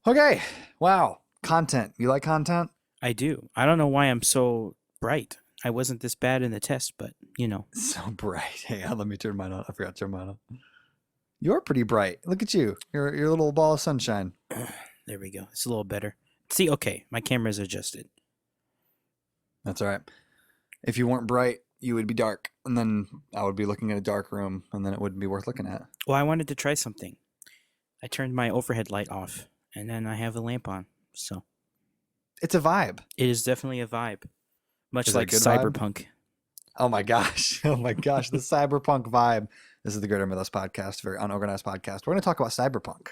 Okay. Wow. Content. You like content? I do. I don't know why I'm so bright. I wasn't this bad in the test, but So bright. Hey, let me turn mine on. I forgot to turn mine on. You're pretty bright. Look at you. You're a little ball of sunshine. There we go. It's a little better. See, okay, my camera's adjusted. That's all right. If you weren't bright, you would be dark. And then I would be looking at a dark room, and then it wouldn't be worth looking at. Well, I wanted to try something. I turned my overhead light off, and then I have a lamp on. So It's a vibe. it is definitely a vibe, much Is it a like good vibe? Cyberpunk. Oh my gosh. Oh my gosh. The cyberpunk vibe. This is the Greater Mythos podcast, very unorganized podcast. We're going to talk about cyberpunk.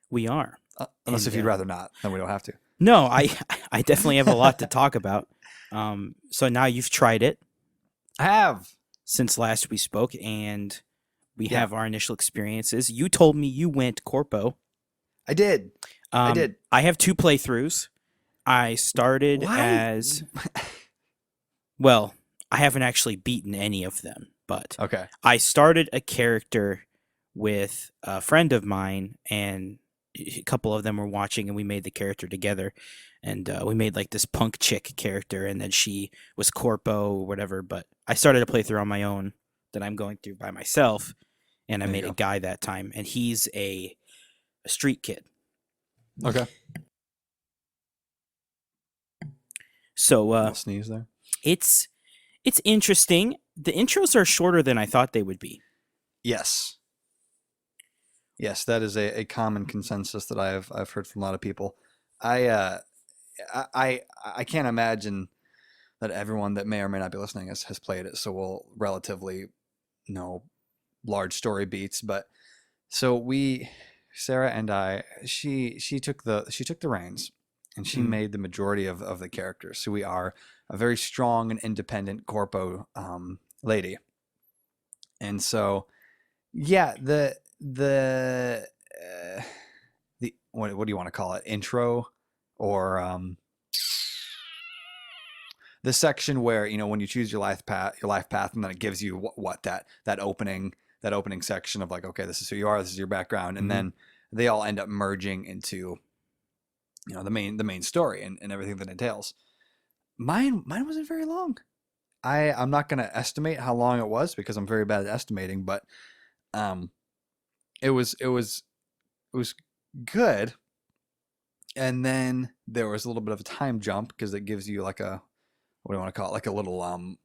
We are. Unless And, if you'd rather not, then we don't have to. No, I definitely have a lot to talk about. So now you've tried it I have. since last we spoke, and we Yeah. have our initial experiences. You told me you went corpo. I did. I did. I have 2 playthroughs. I started Why? as well. I haven't actually beaten any of them, but Okay. I started a character with a friend of mine, and a couple of them were watching, and we made the character together. And we made like this punk chick character, and then she was corpo or whatever. But I started a playthrough on my own that I'm going through by myself, and I There you made a go. guy that time, and he's a street kid. Okay. So I'll sneeze there. it's interesting. The intros are shorter than I thought they would be. Yes. Yes, that is a common consensus that I've heard from a lot of people. I can't imagine that everyone that may or may not be listening has played it, so we'll relatively know large story beats. But so Sarah and I, she took the reins, and she made the majority of the characters. So we are a very strong and independent corpo lady, and so yeah, the what do you want to call it? Intro or the section where when you choose your life path, and then it gives you what that opening section of like, okay, this is who you are, this is your background, and then they all end up merging into the main story and everything that entails. Mine wasn't very long. I'm not going to estimate how long it was because I'm very bad at estimating, but it was good. And then there was a little bit of a time jump because it gives you like a, what do you want to call it? Like a little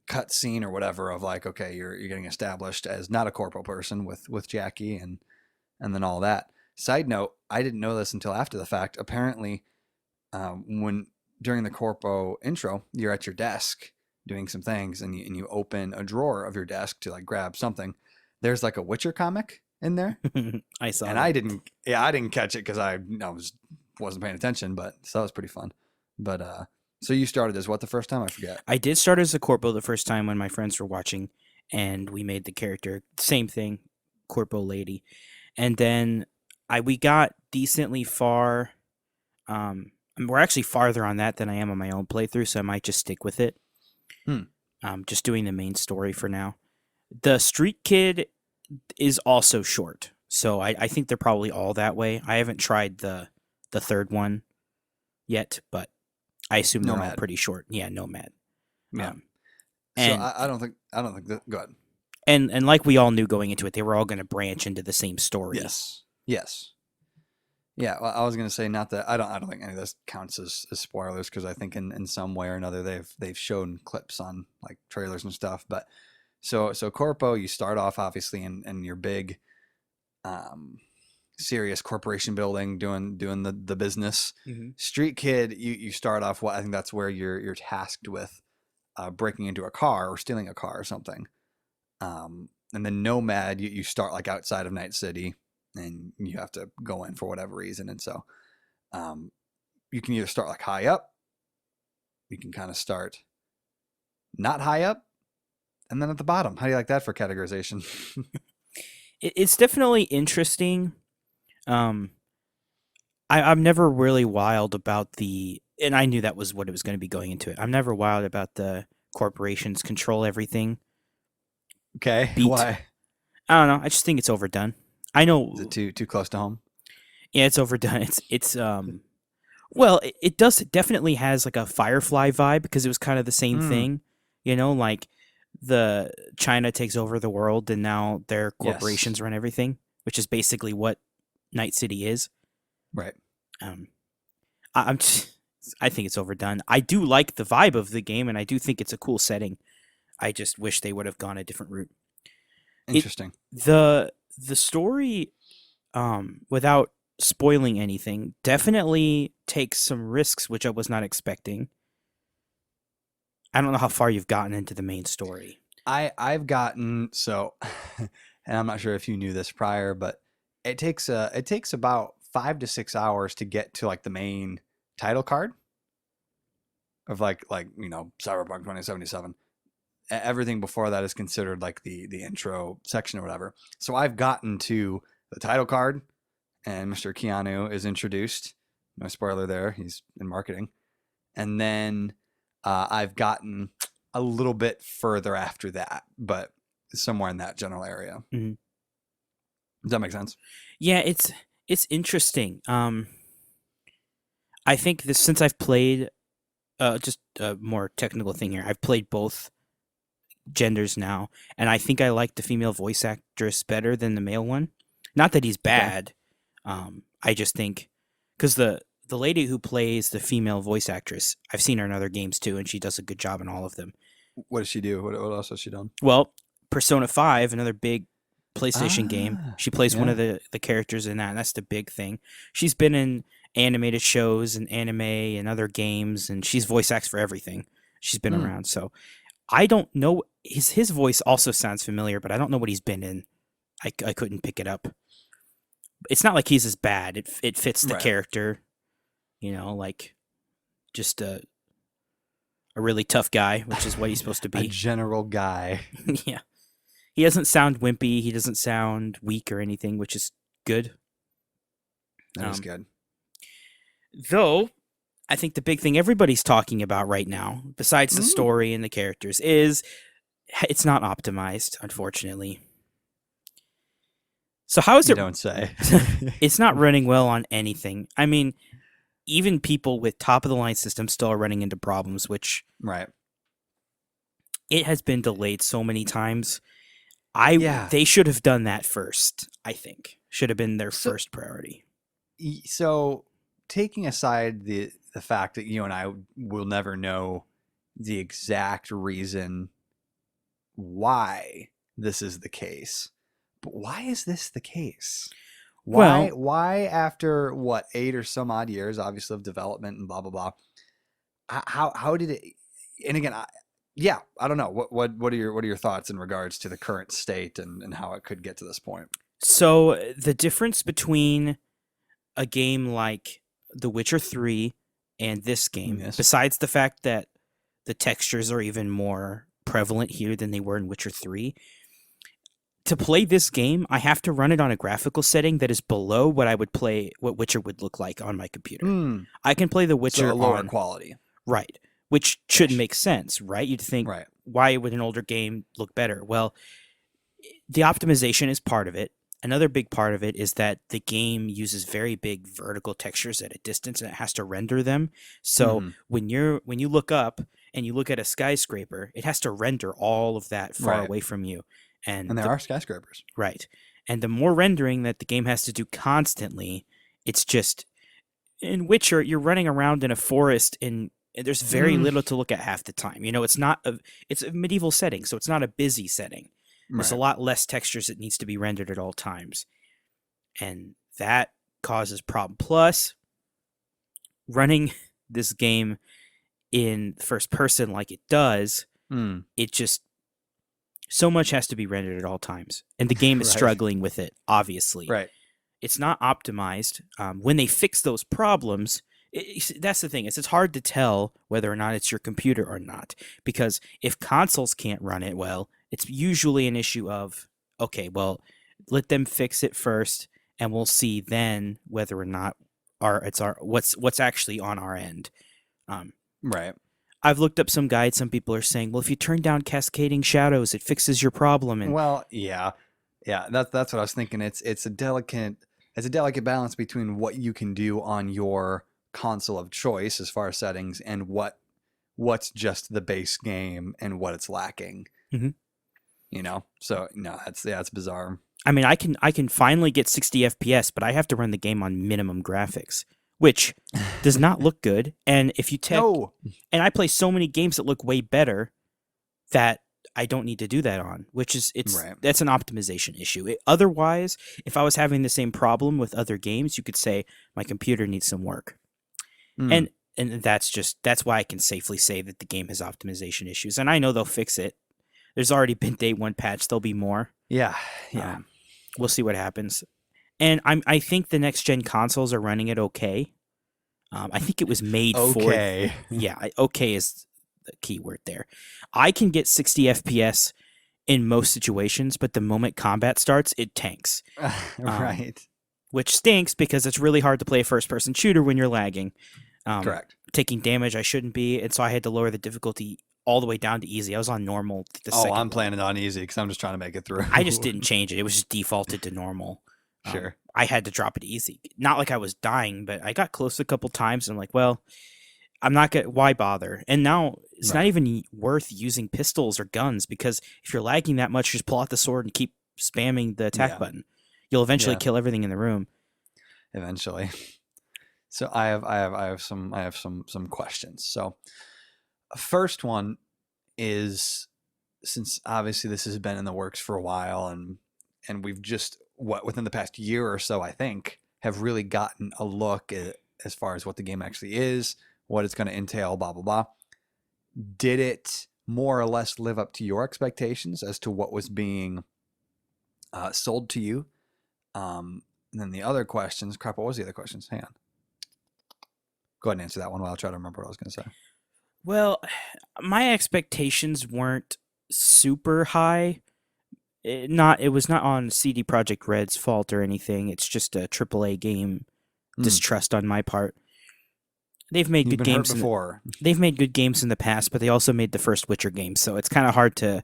cut scene or whatever of like, okay, you're getting established as not a corporal person with Jackie and then all that. Side note, I didn't know this until after the fact. Apparently, when during the corpo intro, you're at your desk doing some things, and you open a drawer of your desk to like grab something. There's like a Witcher comic in there, I saw and that. I didn't catch it because I wasn't paying attention. But so that was pretty fun. But so you started as what the first time? I forget. I did start as a corpo the first time when my friends were watching, and we made the character. Same thing, corpo lady. And then we got decently far. We're actually farther on that than I am on my own playthrough, so I might just stick with it. Just doing the main story for now. The Street Kid is also short, so I think they're probably all that way. I haven't tried the third one yet, but I assume they're all Nomad. pretty short. Yeah, Nomad. Yeah. So and I don't think that. Go ahead. and like we all knew going into it, they were all going to branch into the same story. Yes. Yeah. Well, I was gonna say not that I don't think any of this counts as spoilers because I think in some way or another they've shown clips on like trailers and stuff. But so corpo, you start off obviously in your big serious corporation building doing the business. Street Kid, you start off I think that's where you're tasked with breaking into a car or stealing a car or something. And then Nomad, you start like outside of Night City, and you have to go in for whatever reason. And so you can either start like high up, you can kind of start not high up, and then at the bottom. How do you like that for categorization? It's definitely interesting. I'm never really wild about and I knew that was what it was going to be going into it. I'm never wild about the corporations control everything Okay, beat. why? I don't know. I just think it's overdone. I Is it know. too close to home? Yeah, it's overdone. It's. Well, it does it definitely has like a Firefly vibe because it was kind of the same Mm, thing, like the China takes over the world and now their yes. corporations run everything, which is basically what Night City is. Right. Um, I'm I think it's overdone. I do like the vibe of the game and I do think it's a cool setting. I just wish they would have gone a different route. It Interesting. the story without spoiling anything definitely takes some risks which I was not expecting. I don't know how far you've gotten into the main story. I've gotten so, and I'm not sure if you knew this prior, but it takes about 5 to 6 hours to get to like the main title card of like Cyberpunk 2077. Everything before that is considered like the intro section or whatever. So I've gotten to the title card, and Mr. Keanu is introduced. No spoiler there; he's in marketing. And then I've gotten a little bit further after that, but somewhere in that general area. Mhm. Does that make sense? Yeah, it's interesting. I think this since I've played just a more technical thing here. I've played both genders now, and I think I like the female voice actress better than the male one. Not that he's Okay. bad. I just think because the lady who plays the female voice actress, I've seen her in other games too, and she does a good job in all of them. What does she do? What else has she done? Well, Persona 5, another big PlayStation game, Ah, she plays one yeah. of the characters in that, and that's the big thing. She's been in animated shows and anime and other games, and she's voice acts for everything. She's been Hmm. around, so I don't know. His voice also sounds familiar, but I don't know what he's been in. I couldn't pick it up. It's not like he's as bad. It fits the Right. character, like just a really tough guy, which is what he's supposed to A be. general guy. Yeah. He doesn't sound wimpy. He doesn't sound weak or anything, which is good. That is Um, good. though, I think the big thing everybody's talking about right now, besides the Mm, story and the characters, is it's not optimized, unfortunately. So how is you it? don't say. It's not running well on anything. I mean, even people with top of the line systems still are running into problems, which Right. it has been delayed so many times. Yeah. They should have done that first. I think should have been their So first priority. so taking aside the fact that you and I will never know the exact reason why this is the case. But why is this the case? Why Well, after what 8 or some odd years, obviously of development and blah blah blah? How did it? And again, yeah, I don't know. What are your thoughts in regards to the current state and how it could get to this point? so the difference between a game like The Witcher 3 and this game, Yes. besides the fact that the textures are even more prevalent here than they were in Witcher 3, to play this game, I have to run it on a graphical setting that is below what Witcher would look like on my computer. Hmm. I can play The So a Witcher lower on quality right, which should ish. make sense, right? You'd think Right. why would an older game look better? Well, the optimization is part of it. Another big part of it is that the game uses very big vertical textures at a distance and it has to render them. So Hmm. when you look up and you look at a skyscraper, it has to render all of that far Right. away from you. And And there the are skyscrapers. right. And the more rendering that the game has to do constantly, it's just in Witcher, you're running around in a forest and there's very Mm, little to look at half the time. It's a medieval setting, so it's not a busy setting. There's a right. lot less textures that needs to be rendered at all times. And that causes problem. Plus, running this game in first person like it does, Mm, it just so much has to be rendered at all times. And the game is right. struggling with it, obviously. Right. It's not optimized. When they fix those problems, that's the thing. It's hard to tell whether or not it's your computer or not. Because if consoles can't run it well, it's usually an issue of, okay, well, let them fix it first, and we'll see then whether or not what's actually on our end. Um, Right. I've looked up some guides. Some people are saying, well, if you turn down cascading shadows, it fixes your problem. And Well, yeah, yeah. That's what I was thinking. It's a delicate balance between what you can do on your console of choice as far as settings and what's just the base game and what it's lacking. Mhm. So no, it's bizarre. I mean, I can finally get 60 FPS, but I have to run the game on minimum graphics, which does not look good. And if you tech, No, and I play so many games that look way better that I don't need to do that on, which is right. that's an optimization issue. Otherwise, if I was having the same problem with other games, you could say my computer needs some work. Mm, And that's why I can safely say that the game has optimization issues. And I know they'll fix it. There's already been day one patch, there'll be more. yeah, yeah. We'll see what happens. And I think the next gen consoles are running it okay. I think it was made for Okay. okay is the key word there. I can get 60 FPS in most situations, but the moment combat starts, it tanks. Right. Which stinks because it's really hard to play a first person shooter when you're lagging. Correct. Taking damage I shouldn't be, and so I had to lower the difficulty all the way down to easy. I was on normal the Oh, second I'm one. playing it on easy because I'm just trying to make it through. I just didn't change it. It was just defaulted to normal. Sure. I had to drop it to easy. Not like I was dying, but I got close a couple times and I'm like, well, I'm not gonna. Why bother? And now it's not Right. even worth using pistols or guns because if you're lagging that much, just pull out the sword and keep spamming the attack Yeah. button. You'll eventually Yeah. kill everything in the room. Eventually. So I have some questions. So first one is, since obviously this has been in the works for a while and we've just within the past year or so, I think, have really gotten a look at as far as what the game actually is, what it's going to entail, blah blah blah. Did it more or less live up to your expectations as to what was being sold to you? And then the other questions, crap, what was the other questions? Hang on. Go ahead and answer that one while I'll try to remember what I was going to say. Well, my expectations weren't super high. It was not on CD Projekt Red's fault or anything. It's just a AAA game distrust on my part. They've made You've good been hurt games before. they've made good games in the past, but they also made the first Witcher game, so it's kind of hard to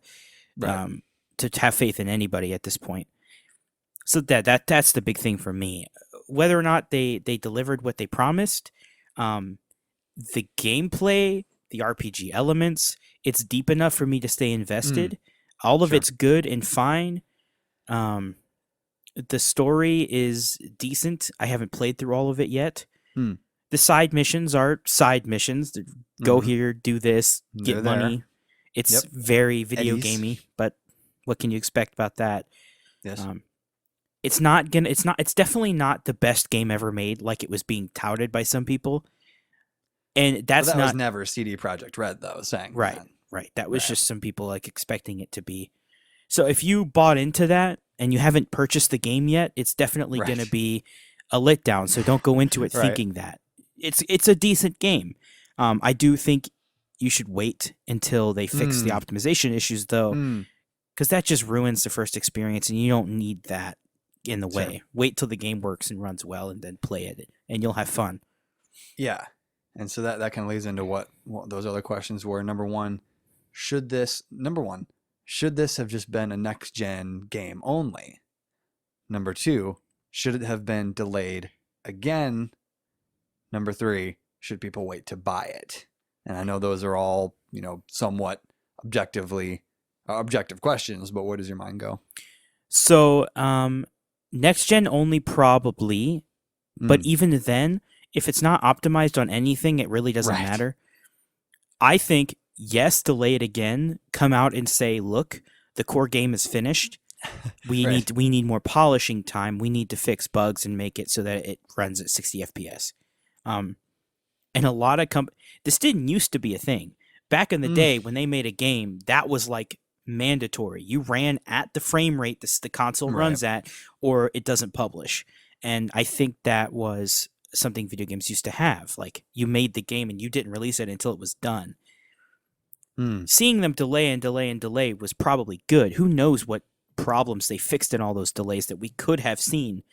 Right. to have faith in anybody at this point. So that's the big thing for me. Whether or not they delivered what they promised, the gameplay, the RPG elements, it's deep enough for me to stay invested. All of Sure. it's good and fine. Um, the story is decent. I haven't played through all of it yet. Hmm. The side missions are side missions. Go Mhm. here, do this, get They're there. money. It's Yep. very video Eddies. gamey, but what can you expect about that? Yes. It's definitely not the best game ever made like it was being touted by some people. And But that's that not was never CD Projekt Red though, saying right. that. Right. That was Right. just some people like expecting it to be. So if you bought into that and you haven't purchased the game yet, it's definitely going to Right. be a letdown. So don't go into it Right. thinking that. It's a decent game. I do think you should wait until they fix the optimization issues though, because that just ruins the first experience and you don't need that in the Sure. way. Wait till the game works and runs well and then play it and you'll have fun. Yeah. And so that kind of leads into what those other questions were. Number one, should this have just been a next gen game only? Number two, should it have been delayed again? Number three, should people wait to buy it? And I know those are all, somewhat objective questions, but where does your mind go? So, next gen only probably, but even then, if it's not optimized on anything, it really doesn't Right. matter. I think, yes, delay it again, come out and say, look, the core game is finished. We Right. need more polishing time. We need to fix bugs and make it so that it runs at 60 FPS. And a lot of this didn't used to be a thing. Back in the day when they made a game, that was like mandatory. You ran at the frame rate the console runs at, or it doesn't publish. And I think that was something video games used to have. Like, you made the game and you didn't release it until it was done. Seeing them delay and delay and delay was probably good. Who knows what problems they fixed in all those delays that we could have seen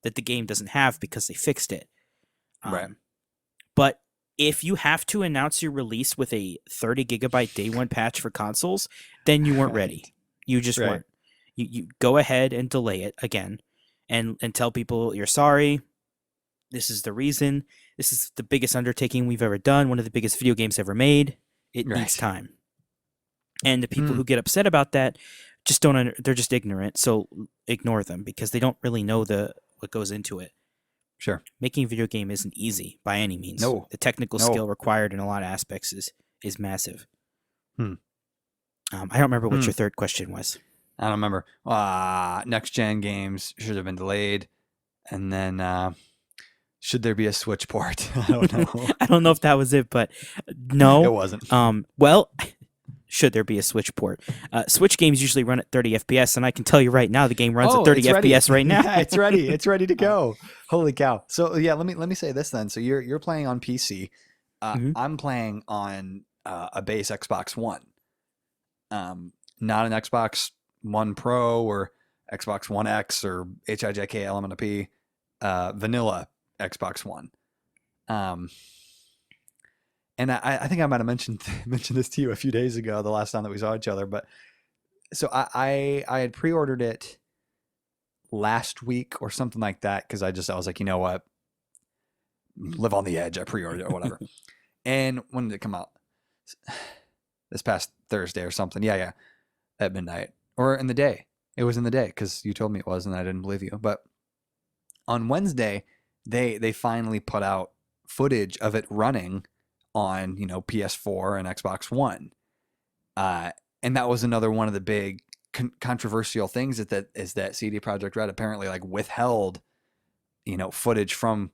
that the game doesn't have because they fixed it. Right. But if you have to announce your release with a 30 gigabyte day one patch for consoles, then you weren't Right. ready. You just Right. weren't. You go ahead and delay it again, and tell people you're sorry. This is the reason. This is the biggest undertaking we've ever done. One of the biggest video games ever made. It needs Right. time. And the people Hmm. who get upset about that just don't. They're just ignorant. So ignore them because they don't really know the what goes into it. Sure. Making a video game isn't easy by any means. No. The technical No. skill required in a lot of aspects is massive. Hmm. I don't remember what Hmm. your third question was. I don't remember. Next gen games should have been delayed, and then should there be a Switch port? I don't know. I don't know if that was it, but It no. wasn't. Well, should there be a Switch port? Switch games usually run at 30 FPS, and I can tell you right now, the game runs at Oh, 30 it's ready. FPS right now. Yeah, it's ready. It's ready to go. Holy cow! So yeah, let me say this then. So you're playing on PC. Mhm. I'm playing on a base Xbox One. Not an Xbox One Pro or Xbox One X or HIJK element of P. Vanilla Xbox One. Um, and I think I might have mentioned this to you a few days ago, the last time that we saw each other. But so I had pre-ordered it last week or something like that because I was like, you know what, live on the edge. I pre-ordered it or whatever. And when did it come out? This past Thursday or something. Yeah, at midnight or in the day. It was in the day because you told me it was, and I didn't believe you. But on Wednesday, they finally put out footage of it running on PS4 and Xbox One, and that was another one of the big controversial things is that CD Projekt Red apparently like withheld footage from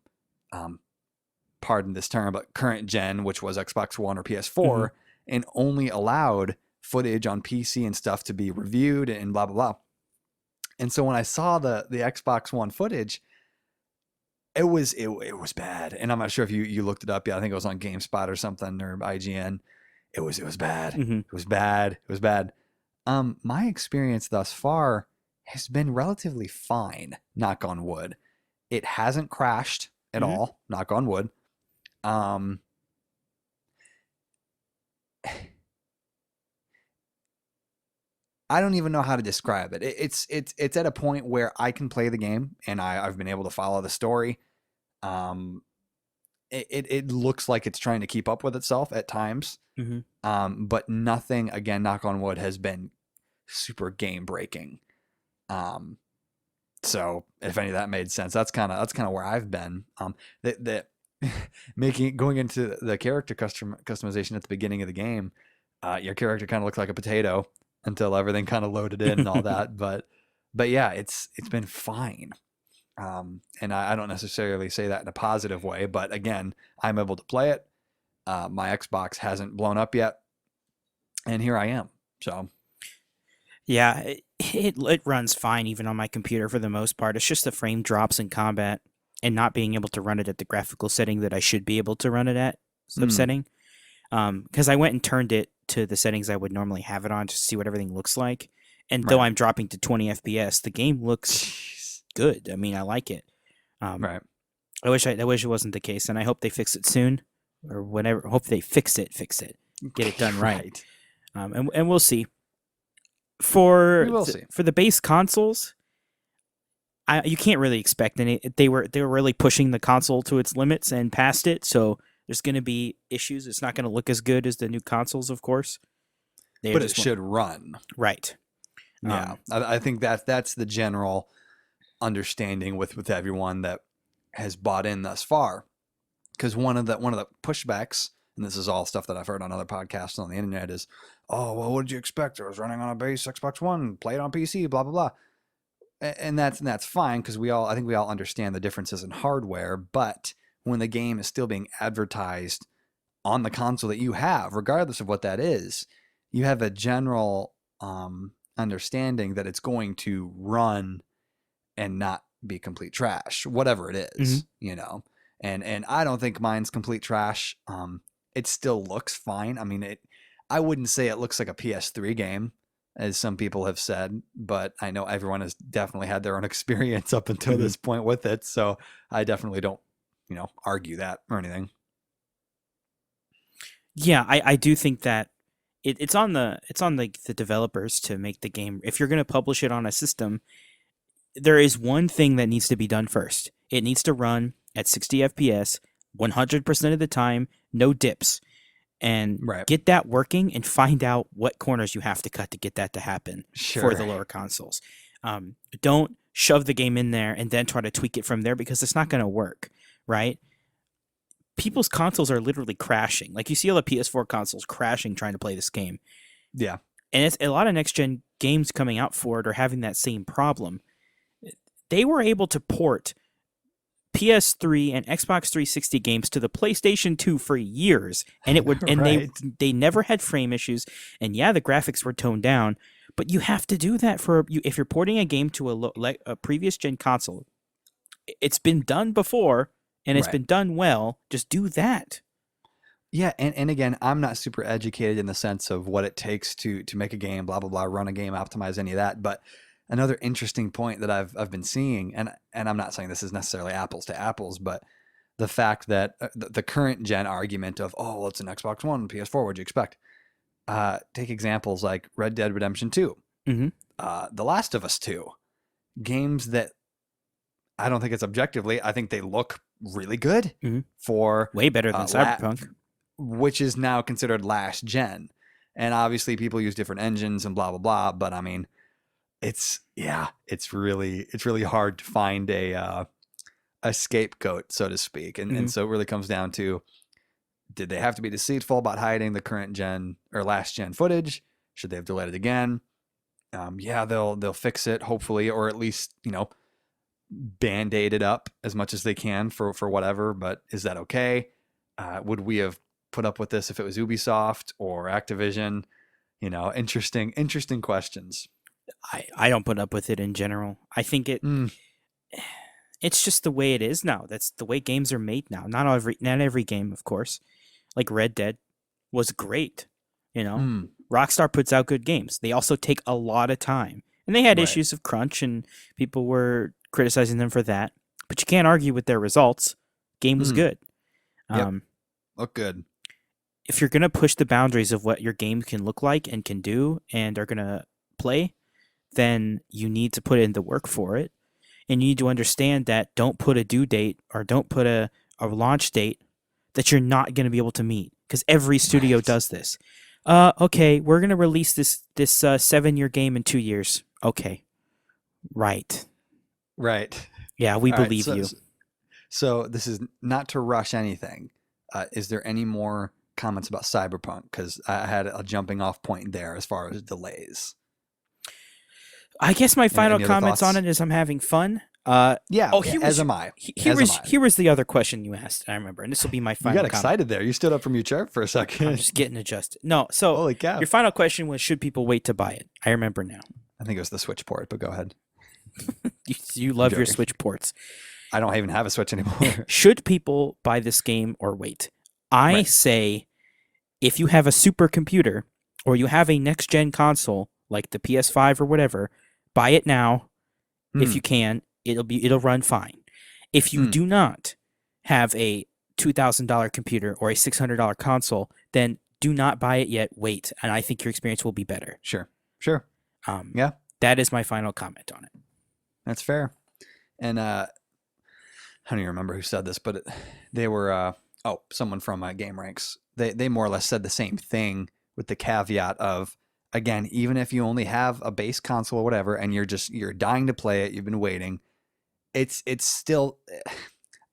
pardon this term, but current gen, which was Xbox One or PS4, Mhm. and only allowed footage on PC and stuff to be reviewed and blah blah blah. And so when I saw the Xbox One footage, it was bad. And I'm not sure if you looked it up yet. I think it was on GameSpot or something or IGN. It was bad. Mhm. It was bad. It was bad. My experience thus far has been relatively fine, knock on wood. It hasn't crashed at Mhm. all, knock on wood. Um I don't even know how to describe it. It's at a point where I can play the game and I've been able to follow the story. Um, it looks like it's trying to keep up with itself at times. Mhm. But nothing, again, knock on wood, has been super game breaking. Um, so if any of that made sense, that's kind of where I've been. That making going into the character customization at the beginning of the game, your character kind of looks like a potato until everything kind of loaded in and all that. But yeah, it's been fine. And I don't necessarily say that in a positive way, but again, I'm able to play it. My Xbox hasn't blown up yet, and here I am. So Yeah, it runs fine even on my computer for the most part. It's just the frame drops in combat and not being able to run it at the graphical setting that I should be able to run it at mm, setting. Because I went and turned it to the settings I would normally have it on to see what everything looks like. And though right, I'm dropping to 20 FPS, the game looks jeez, good. I mean, I like it. Um, right, I wish it wasn't the case, and I hope they fix it soon, or whenever. Hope they fix it, get it done right. right. And we'll see. We will see. For the base consoles, you can't really expect any. They were really pushing the console to its limits and past it, so there's going to be issues. It's not going to look as good as the new consoles, of course. They But it just won't. should run. Right. Yeah, I think that's the general understanding with everyone that has bought in thus far. Because one of the pushbacks, and this is all stuff that I've heard on other podcasts on the internet, is, oh well, what did you expect? It was running on a base Xbox One, play it on PC, blah blah blah, and that's fine because I think we all understand the differences in hardware. But when the game is still being advertised on the console that you have, regardless of what that is, you have a general understanding that it's going to run and not be complete trash, whatever it Mhm. is. And I don't think mine's complete trash. It still looks fine. I mean, I wouldn't say it looks like a PS3 game, as some people have said, but I know everyone has definitely had their own experience up until Mhm. this point with it, so I definitely don't, argue that or anything. Yeah, I do think that it's on the developers to make the game. If you're going to publish it on a system, there is one thing that needs to be done first. It needs to run at 60 FPS 100% of the time, no dips, and Right. get that working and find out what corners you have to cut to get that to happen for the Sure. lower consoles. Don't shove the game in there and then try to tweak it from there because it's not going to work, right? People's consoles are literally crashing. Like you see all the PS4 consoles crashing trying to play this game. Yeah. And it's a lot of next gen games coming out for it are having that same problem. They were able to port PS3 and Xbox 360 games to the PlayStation 2 for years, and it would and Right. they never had frame issues. And yeah, the graphics were toned down, but you have to do that for you if you're porting a game to a previous gen console. It's been done before, and it's Right. been done well. Just do that. Yeah, and again, I'm not super educated in the sense of what it takes to make a game, blah blah blah, run a game, optimize any of that. But another interesting point that I've been seeing, and I'm not saying this is necessarily apples to apples, but the fact that the current gen argument of, oh, well, it's an Xbox One, PS4, what'd you expect? Take examples like Red Dead Redemption 2, Mm-hmm. The Last of Us 2, games that I don't think it's objectively, I think they look really good Mhm. for Way better than Cyberpunk. which is now considered last gen. And obviously people use different engines and blah blah blah, but I mean, it's really hard to find a scapegoat, so to speak. And Mhm. so it really comes down to, did they have to be deceitful about hiding the current gen or last gen footage? Should they have delayed it again? Yeah, they'll fix it hopefully, or at least, band-aid it up as much as they can for whatever. But is that okay? Would we have put up with this if it was Ubisoft or Activision? Interesting questions. I don't put up with it in general. I think Mm, it's just the way it is now. That's the way games are made now. Not every game, of course. Like Red Dead was great, you know. mm, Rockstar puts out good games. They also take a lot of time. And they had right. issues of crunch and people were criticizing them for that. But you can't argue with their results. Game was Mm, good. yep. Um, Look good. if you're going to push the boundaries of what your game can look like and can do and are going to play, then you need to put in the work for it. And you need to understand that don't put a due date or don't put a launch date that you're not going to be able to meet because every studio Right. does this. Okay, we're going to release this 7-year game in 2 years. Okay. Right. Right. Yeah, we All right. believe So, you. so this is not to rush anything. Is there any more comments about Cyberpunk? Because I had a jumping off point there as far as delays. I guess my final Any other comments on thoughts? it is I'm having fun. Yeah, Oh, here as was am I. here As am was I. here was the other question you asked. I remember, and this will be my You final got comment. excited there. You stood up from your chair for a I'm second. just getting adjusted. No, so Holy cow. your final question was should people wait to buy it? I remember now. I think it was the Switch port, but go ahead. You love your joking. Switch ports. I don't even have a Switch anymore. Should people buy this game or wait? I Right. say if you have a supercomputer or you have a next gen console like the PS5 or whatever, buy it now if Hmm. you can. It'll run fine. If you Hmm. do not have a $2,000 computer or a $600 console, then do not buy it yet. Wait, and I think your experience will be better. Sure. Um, Yeah, that is my final comment on it. that's fair. And I don't even remember who said this, but they were someone from Game Ranks. They more or less said the same thing with the caveat of, again, even if you only have a base console or whatever, and you're dying to play it, you've been waiting, it's still,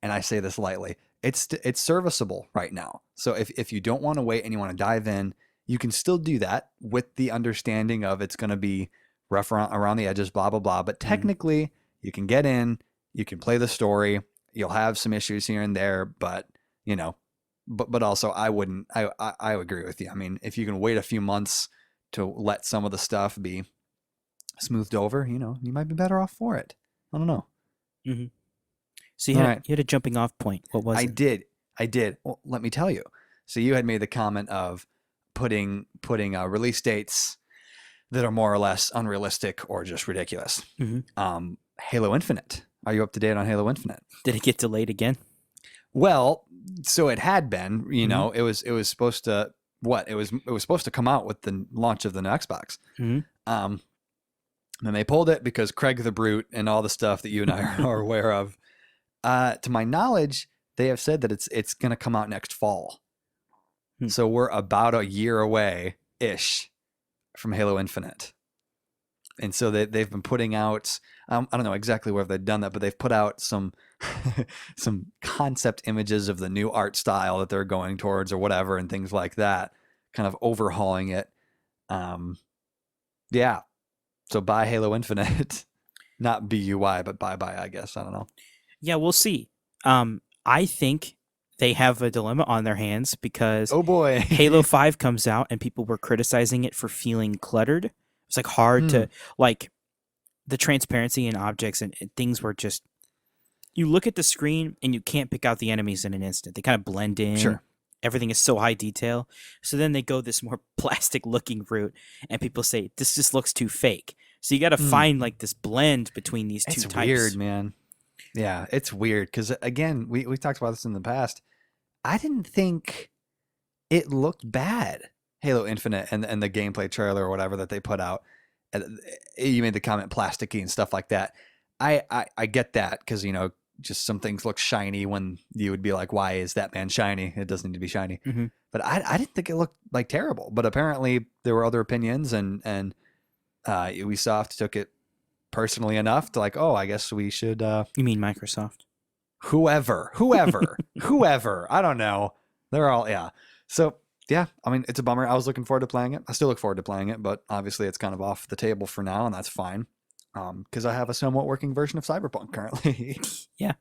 and I say this lightly, it's serviceable right now. So if you don't want to wait and you want to dive in, you can still do that with the understanding of it's going to be rough around the edges, blah blah blah. But technically, you can get in, you can play the story. You'll have some issues here and there, but but also I wouldn't. I agree with you. I mean, if you can wait a few months to let some of the stuff be smoothed over, you might be better off for it. I don't know. Mm-hmm. So you All had, right. you had a jumping off point. What was I it? did. Well, let me tell you. So you had made the comment of putting release dates that are more or less unrealistic or just ridiculous. Mm-hmm. Halo Infinite. Are you up to date on Halo Infinite? Did it get delayed again? Well, So it had been, Hmm. it was supposed to it was supposed to come out with the launch of the new Xbox. Hmm. Um, and they pulled it because Craig the Brute and all the stuff that you and I are aware of. To my knowledge, they have said that it's going to come out next fall. So we're about a year away ish from Halo Infinite. And so they've been putting out, I don't know exactly where they've done that, but they've put out some some concept images of the new art style that they're going towards or whatever and things like that, kind of overhauling it. Um, yeah. So buy Halo Infinite, not BUI, but bye, I guess. I don't know. Yeah, we'll see. I think they have a dilemma on their hands because Oh boy. Halo 5 comes out and people were criticizing it for feeling cluttered. It's like hard Hmm. to like the transparency in objects and things were just you look at the screen and you can't pick out the enemies in an instant. They kind of blend in. Sure. Everything is so high detail. So then they go this more plastic looking route and people say this just looks too fake. So you got to Hmm. find like this blend between these two It's types. weird, man. Yeah, it's weird because again, we talked about this in the past. I didn't think it looked bad. Halo Infinite and the gameplay trailer or whatever that they put out. You made the comment plasticky and stuff like that. I get that because just some things look shiny when you would be like, why is that man shiny? It doesn't need to be shiny. Hmm. But I didn't think it looked like terrible. But apparently there were other opinions and Ubisoft took it personally enough to like, oh, I guess we should You mean Microsoft? whoever. I don't know. They're all yeah. So yeah, I mean it's a bummer. I was looking forward to playing it. I still look forward to playing it, but obviously it's kind of off the table for now, and that's fine. Because I have a somewhat working version of Cyberpunk currently. Yeah.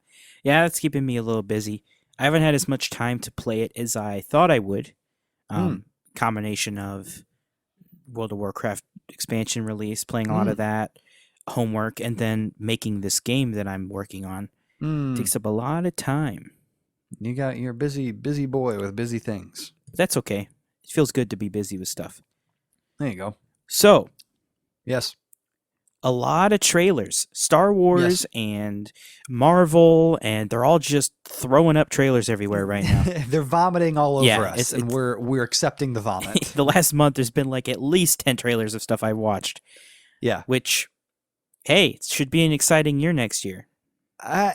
Yeah, that's keeping me a little busy. I haven't had as much time to play it as I thought I would. mm, Combination of World of Warcraft expansion release, playing a lot of mm, that, homework, and then making this game that I'm working on. mm. Takes up a lot of time. You're a busy boy with busy things. But that's okay. It feels good to be busy with stuff. There you go. So, Yes, a lot of trailers, Star yes. Wars and Marvel, and they're all just throwing up trailers everywhere right now. They're vomiting all over Yeah, us, and we're accepting the vomit. the last month there's been like at least 10 trailers of stuff I watched, Yeah. which hey, it should be an exciting year next year. Uh,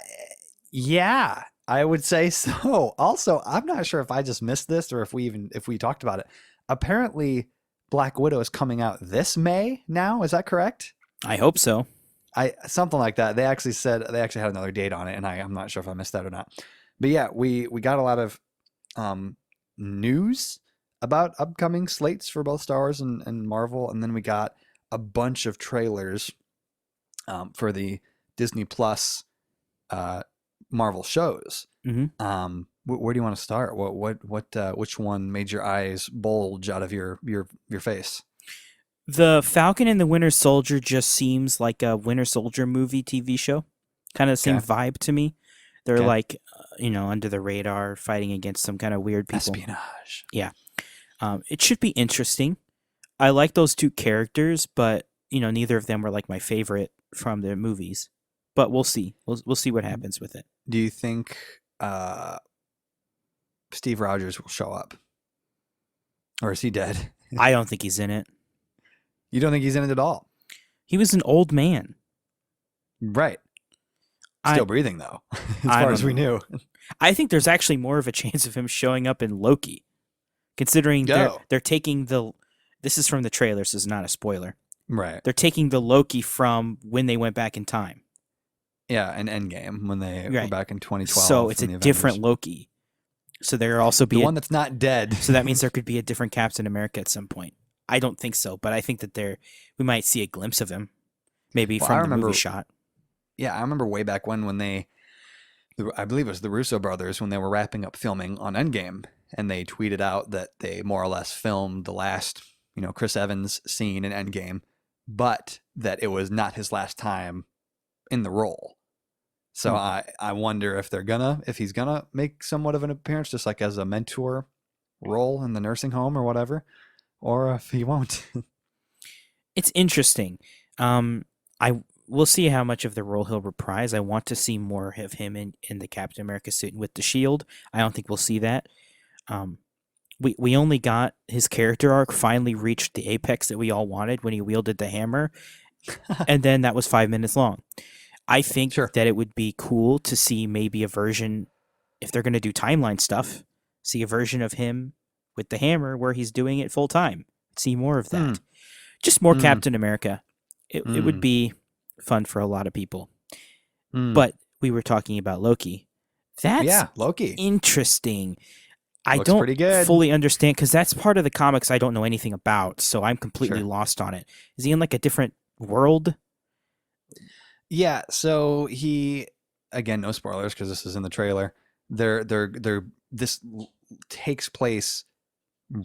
yeah, I would say so. Also, I'm not sure if I just missed this or if we talked about it. Apparently, Black Widow is coming out this May now. Is that correct? I hope so. I something like that. They actually said they actually had another date on it, and I'm not sure if I missed that or not. But yeah, we got a lot of um, news about upcoming slates for both Star Wars and Marvel, and then we got a bunch of trailers for the Disney Plus uh, Marvel shows. Hmm. Where do you want to start? Which one made your eyes bulge out of your face? The Falcon and the Winter Soldier just seems like a Winter Soldier movie TV show. Kind of the same Okay, vibe to me. They're okay. like, under the radar, fighting against some kind of weird people. Espionage. Yeah. It should be interesting. I like those two characters, but neither of them were like my favorite from the movies. But we'll see. We'll see what happens with it. Do you think Steve Rogers will show up, or is he dead? I don't think he's in it. You don't think he's in it at all? He was an old man. Right. I Still breathing though, as I far don't as we know. knew. I think there's actually more of a chance of him showing up in Loki, considering they're Go. they're taking the. This is from the trailer, so this is not a spoiler. Right. They're taking the Loki from when they went back in time. Yeah, and Endgame when they were Right. back in 2012. So it's a from the different Avengers. Loki. So there also The be a, one that's not dead. so that means there could be a different Captain America at some point. I don't think so, but I think that we might see a glimpse of him, maybe Well, I from the movie remember. shot. Yeah, I remember way back when I believe it was the Russo brothers when they were wrapping up filming on Endgame, and they tweeted out that they more or less filmed the last, Chris Evans scene in Endgame, but that it was not his last time in the role. So Hmm. I wonder if he's gonna make somewhat of an appearance, just like as a mentor role in the nursing home or whatever, or if he won't. It's interesting. I we'll see how much of the role he'll reprise. I want to see more of him in the Captain America suit with the shield. I don't think we'll see that. Um, we only got his character arc finally reached the apex that we all wanted when he wielded the hammer, and then that was 5 minutes long. I think Sure. that it would be cool to see maybe a version, if they're going to do timeline stuff, see a version of him with the hammer where he's doing it full time. See more of Hmm. that. Just more Hmm. Captain America. It would Hmm. be fun for a lot of people. Hmm. But we were talking about Loki. That's Yeah, Loki interesting. I looks don't pretty good. fully understand because that's part of the comics I don't know anything about, so I'm completely Sure. lost on it. Is he in like a different world? Yeah, so he again, no spoilers because this is in the trailer. They're this takes place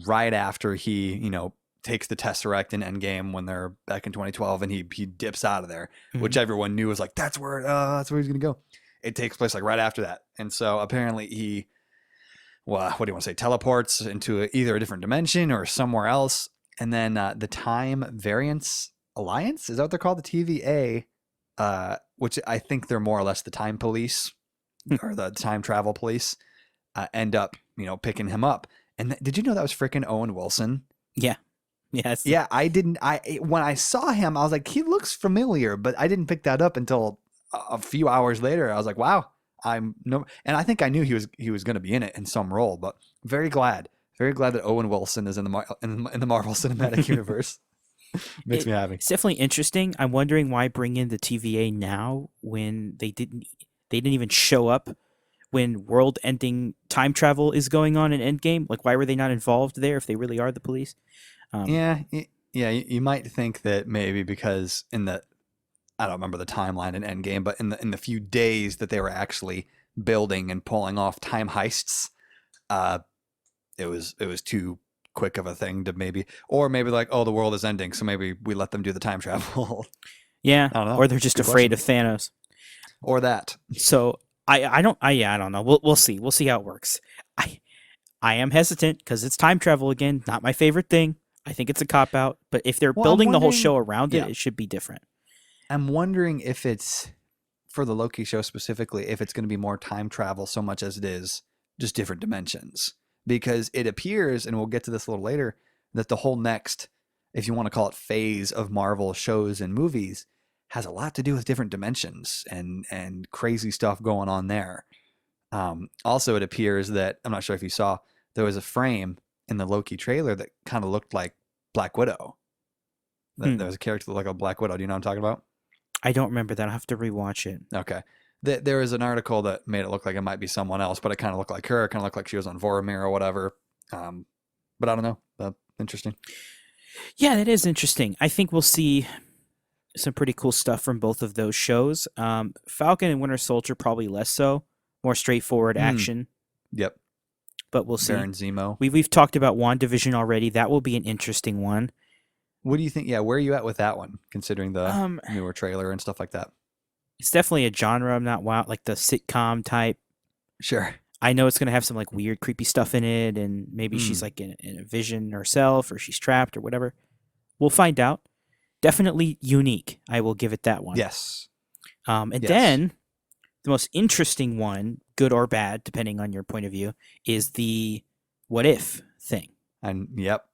right after he, takes the Tesseract in Endgame when they're back in 2012 and he dips out of there, Mhm. which everyone knew was like that's where he's going to go. It takes place like right after that. And so apparently he what do you want to say teleports into either a different dimension or somewhere else. And then the Time Variance Alliance, is that what they're called? The TVA, which I think they're more or less the time police or the time travel police, end up, picking him up. And did you know that was freaking Owen Wilson? Yeah. Yes. Yeah, I didn't. When I saw him, I was like, he looks familiar, but I didn't pick that up until a few hours later. I was like, wow, I'm no, and I think I knew he was going to be in it in some role, but very glad that Owen Wilson is in the Marvel Cinematic Universe. Makes me happy. It's definitely interesting. I'm wondering why bring in the TVA now when they didn't even show up when world-ending time travel is going on in Endgame. Like, why were they not involved there if they really are the police? Um, Yeah, yeah. You might think that maybe because I don't remember the timeline in Endgame, but in the few days that they were actually building and pulling off time heists, uh, it was too quick of a thing to maybe like, oh, the world is ending, so maybe we let them do the time travel. yeah, I don't know. or they're just Good afraid question. of Thanos. Or that. So I don't know. We'll see. We'll see how it works. I I am hesitant because it's time travel again. Not my favorite thing. I think it's a cop out. But if they're Well, I'm building the whole wondering. show around it, Yeah, it should be different. I'm wondering if it's for the Loki show specifically, if it's going to be more time travel so much as it is just different dimensions. Because it appears, and we'll get to this a little later, that the whole next, if you want to call it phase of Marvel shows and movies, has a lot to do with different dimensions and crazy stuff going on there. Also, it appears that I'm not sure if you saw there was a frame in the Loki trailer that kind of looked like Black Widow. Hmm. There was a character that looked like a Black Widow. Do you know what I'm talking about? I don't remember that. I'll have to rewatch it. Okay. There was an article that made it look like it might be someone else, but it kind of looked like her. It kind of looked like she was on Vormir or whatever. Um, but I don't know. Interesting. Yeah, that is interesting. I think we'll see some pretty cool stuff from both of those shows. Falcon and Winter Soldier probably less so, more straightforward Mm, action, yep. but we'll see. Baron Zemo. We've talked about WandaVision already. That will be an interesting one. What do you think? Yeah, where are you at with that one, considering the Um, newer trailer and stuff like that? it's definitely a genre I'm not wild like the sitcom type. Sure. I know it's gonna have some like weird, creepy stuff in it, and maybe she's Mm, like in a vision herself, or she's trapped, or whatever. We'll find out. Definitely unique. I will give it that one. yes. And Yes. then the most interesting one, good or bad, depending on your point of view, is the what if thing. And yep.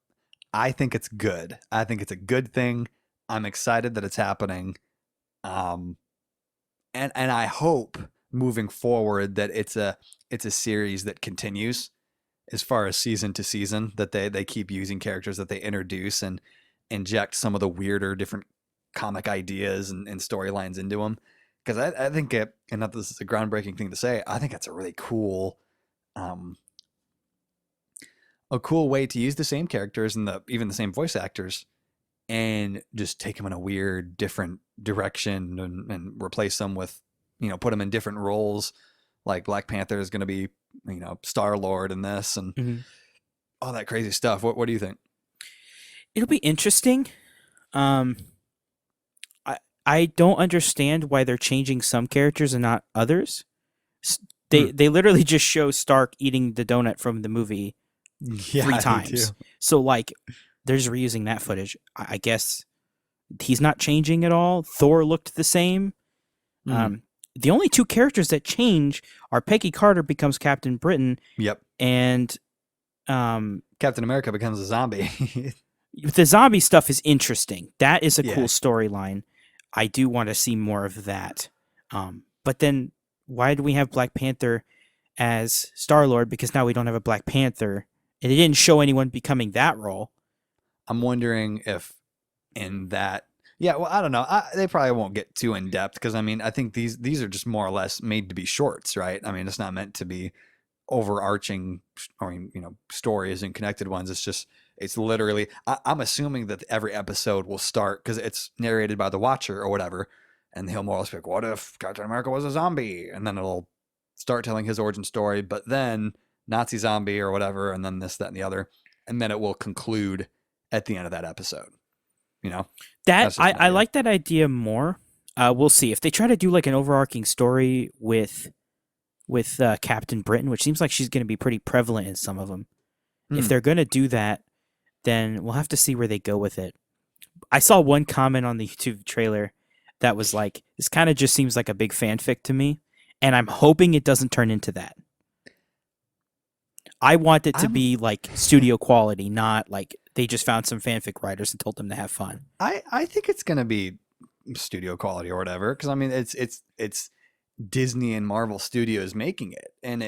I think it's good. I think it's a good thing. I'm excited that it's happening. Um, and I hope moving forward that it's a series that continues as far as season to season, that they keep using characters that they introduce and inject some of the weirder different comic ideas and storylines into them, because I think and not that this is a groundbreaking thing to say, I think it's a really cool um a cool way to use the same characters and even the same voice actors and just take them in a weird different direction and replace them with, put them in different roles. Like Black Panther is going to be, Star Lord in this and Mm-hmm. all that crazy stuff. What do you think? It'll be interesting. Um, I don't understand why they're changing some characters and not others. Hmm. They literally just show Stark eating the donut from the movie Yeah, three I do too. times. So like, they're just reusing that footage. I guess he's not changing at all. Thor looked the same. Mm. The only two characters that change are Peggy Carter becomes Captain Britain, Yep. and um, Captain America becomes a zombie. the zombie stuff is interesting. That is a cool Yeah. storyline. I do want to see more of that. But then why do we have Black Panther as Star-Lord? Because now we don't have a Black Panther. And they didn't show anyone becoming that role. I'm wondering if in that. Yeah, well, I don't know. They probably won't get too in depth because I mean, I think these are just more or less made to be shorts, right? I mean, it's not meant to be overarching, I mean, stories and connected ones. It's literally. I'm assuming that every episode will start because it's narrated by the Watcher or whatever, and he'll more or less be like, "What if Captain America was a zombie?" And then it'll start telling his origin story, but then Nazi zombie or whatever, and then this, that, and the other, and then it will conclude at the end of that episode. You know, That that's just an I idea. like that idea more. We'll see if they try to do like an overarching story with Captain Britain, which seems like she's going to be pretty prevalent in some of them. If Hmm. they're going to do that, then we'll have to see where they go with it. I saw one comment on the YouTube trailer that was like, "This kind of just seems like a big fanfic to me," and I'm hoping it doesn't turn into that. I want it to I'm be like studio quality, not like they just found some fanfic writers and told them to have fun. I think it's gonna be studio quality or whatever because I mean it's Disney and Marvel Studios making it, and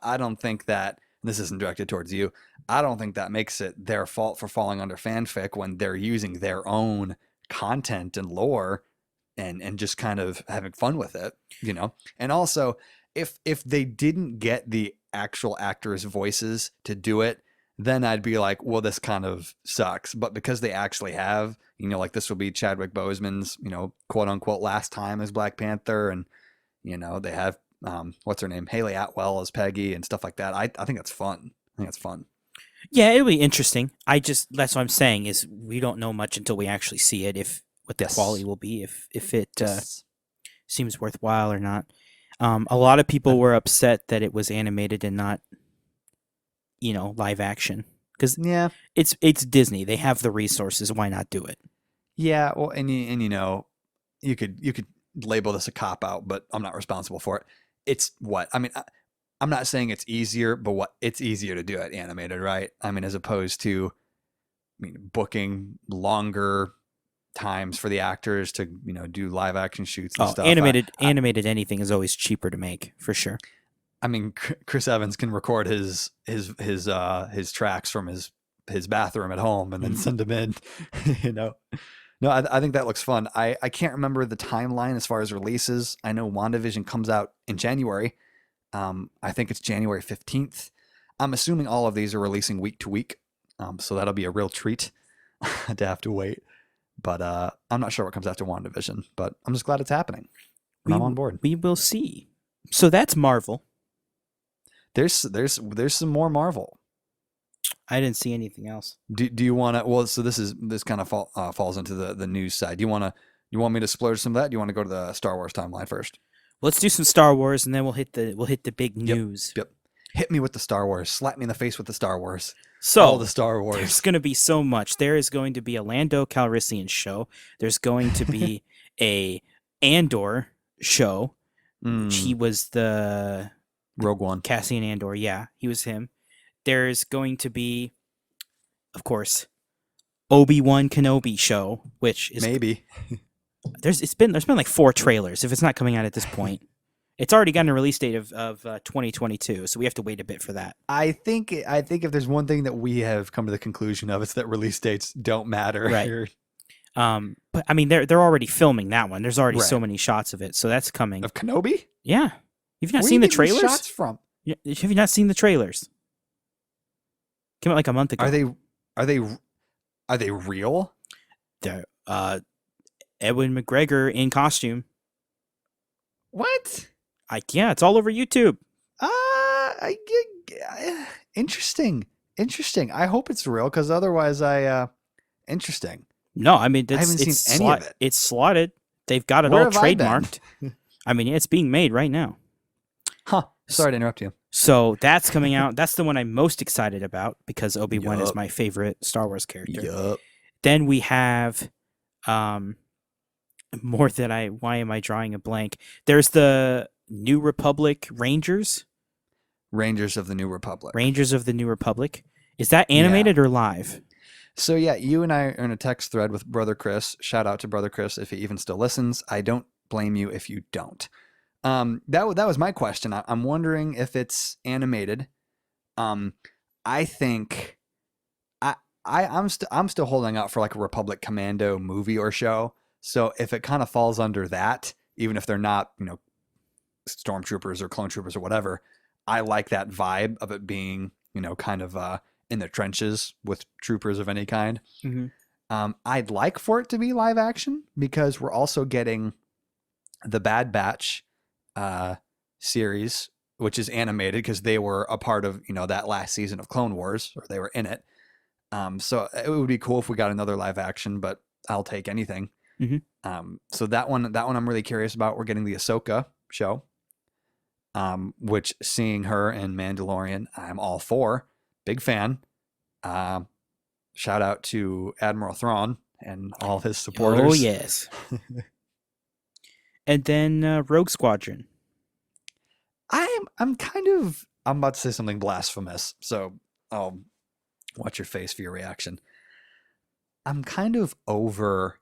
I don't think that this isn't directed towards you. I don't think that makes it their fault for falling under fanfic when they're using their own content and lore and just kind of having fun with it, And also, if they didn't get the actual actors' voices to do it, then I'd be like, well, this kind of sucks. But because they actually have, like this will be Chadwick Boseman's, quote unquote last time as Black Panther, and they have what's her name, Haley Atwell as Peggy and stuff like that. I think that's fun. I think that's fun. Yeah, it'll be interesting. That's what I'm saying is we don't know much until we actually see it. If what the Yes. quality will be, if it Yes. seems worthwhile or not. A lot of people were upset that it was animated and not, live action because Yeah. it's Disney. They have the resources. Why not do it? Yeah. Well, and you could label this a cop out, but I'm not responsible for it. It's what I mean. I'm not saying it's easier, but it's easier to do it animated, right? I mean, as opposed to, booking longer times for the actors to do live action shoots and Oh, stuff. animated anything is always cheaper to make for sure. I mean, Chris Evans can record his tracks from his bathroom at home and then send them in. No, I think that looks fun. I can't remember the timeline as far as releases. I know WandaVision comes out in January. I think it's January 15th. I'm assuming all of these are releasing week to week. So that'll be a real treat to have to wait. But I'm not sure what comes after WandaVision, but I'm just glad it's happening. And I'm on board. We will see. So that's Marvel. There's some more Marvel. I didn't see anything else. Do you want to? Well, so this kind of falls into the news side. Do you want me to splurge some of that? Do you want to go to the Star Wars timeline first? Let's do some Star Wars, and then we'll hit the big news. Yep. Hit me with the Star Wars. Slap me in the face with the Star Wars. So all the Star Wars. There's going to be so much. There is going to be a Lando Calrissian show. There's going to be a Andor show. He was the Rogue One. Cassian Andor. Yeah, he was him. There's going to be, of course, Obi-Wan Kenobi show, which is maybe. There's been like 4 trailers. If it's not coming out at this point, it's already gotten a release date of 2022, so we have to wait a bit for that. I think if there's one thing that we have come to the conclusion of, it's that release dates don't matter. Right. But I mean, they're already filming that one. There's already so many shots of it, so that's coming. Of Kenobi? Yeah. Have you not Where seen are the you getting these trailers? shots from? Have you not seen the trailers? Came out like a month ago. Are they real? They're, Edwin McGregor in costume. What? Yeah, it's all over YouTube. Interesting. I hope it's real because otherwise, interesting. No, I mean I haven't seen any of it. It's slotted. They've got it Where all have I been? trademarked. I mean, it's being made right now. Huh. Sorry to interrupt you. So that's coming out. That's the one I'm most excited about because Obi-Wan is Yup. my favorite Star Wars character. Yup. Then we have Um, more than I. Why am I drawing a blank? There's the New Republic Rangers. Rangers of the New Republic. Rangers of the New Republic. Is that Yeah. animated or live? So yeah, you and I are in a text thread with Brother Chris. Shout out to Brother Chris if he even still listens. I don't blame you if you don't. That was my question. I'm wondering if it's animated. Um, I think I'm still holding out for like a Republic Commando movie or show. So if it kind of falls under that, even if they're not, stormtroopers or clone troopers or whatever, I like that vibe of it being, kind of in the trenches with troopers of any kind. Mm-hmm. I'd like for it to be live action because we're also getting the Bad Batch series, which is animated because they were a part of that last season of Clone Wars, or they were in it. So it would be cool if we got another live action, but I'll take anything. So that one I'm really curious about. We're getting the Ahsoka show, which seeing her in Mandalorian, I'm all for. Big fan. Shout out to Admiral Thrawn and all his supporters. Oh yes. And then Rogue Squadron. I'm about to say something blasphemous, so I'll watch your face for your reaction. I'm kind of over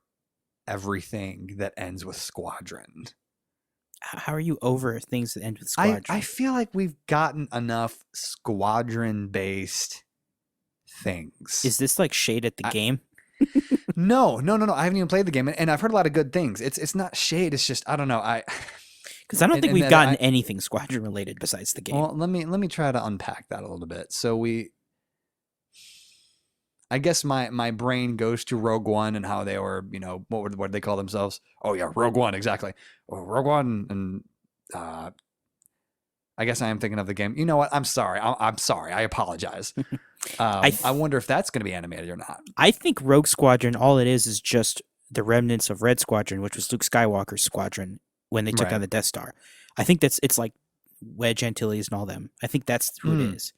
everything that ends with Squadron. How are you over things that end with Squadron? I feel like we've gotten enough Squadron-based things. Is this like shade at the game? No. I haven't even played the game, and I've heard a lot of good things. It's not shade. It's just I don't know. Because I don't think we've gotten anything Squadron related besides the game. Well, let me try to unpack that a little bit. So I guess my brain goes to Rogue One and how they were, what did they call themselves? Oh yeah, Rogue One, exactly. Well, Rogue One, and I guess I am thinking of the game. You know what? I'm sorry. I'm sorry. I apologize. I wonder if that's going to be animated or not. I think Rogue Squadron, all it is just the remnants of Red Squadron, which was Luke Skywalker's squadron when they took down the Death Star. I think it's like Wedge Antilles and all them. I think that's who it is.